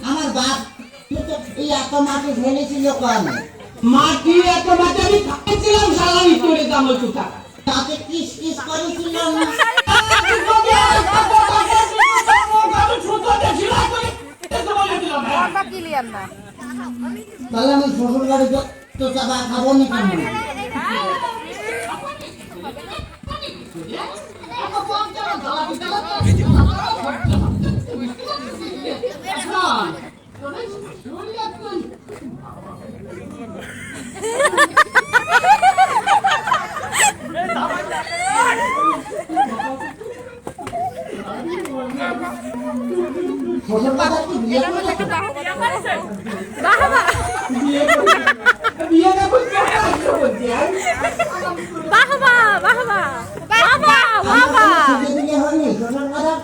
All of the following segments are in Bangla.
আমার বাপ এই এত মাটি ঢেলেছিল কেন? মাটি এত মাটি আমি খাইছিলাম সালামি করে দাম কোথা তাতে কিস কিস করেছিল না? তাহলে আমি শ্বশুর বাড়ি তো চাপা খাবো না কেন? শ্বশুর বাড়ি কি বিয়ে করেছে? বিয়ে হয়নি শ্বশুর বাড়ি?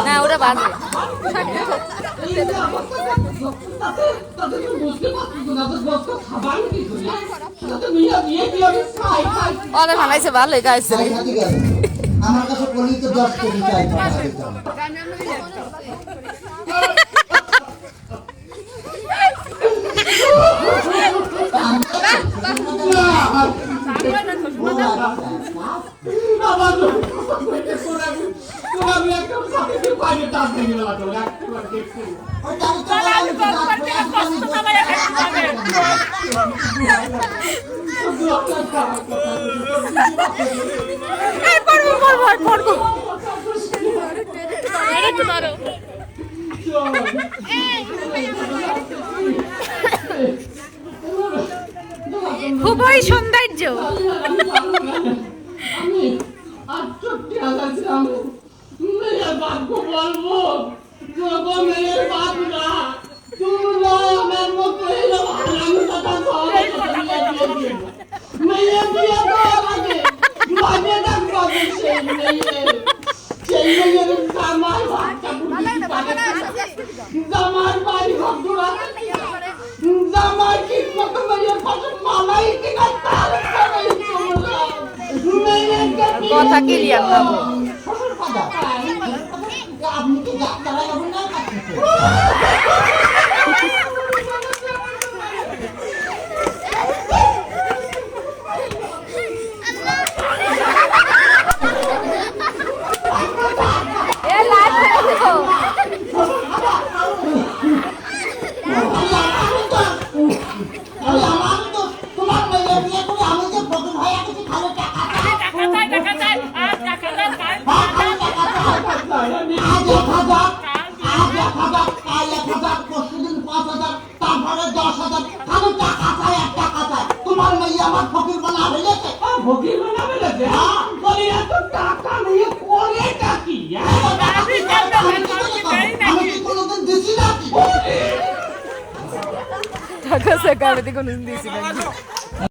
না ওটা বাজে ওরা বানাইছে ভালোই গাইছে আমার কাছে বলি তো 10 কোটি চাই খুবই সৌন্দর্য কথা ক্লিয়ার না আপনি কি ডাক্তার হবেন না? তোমার মেয়ে আমার ফকির বানা ফেলেছে। ফকির বানা ফেলেছে? বলি এত টাকা নিয়ে করেটা কি? আমি কি কোনোদিন দিছি নাকি? টাকা সে গাড়িতে কোনদিন দিছি নাকি?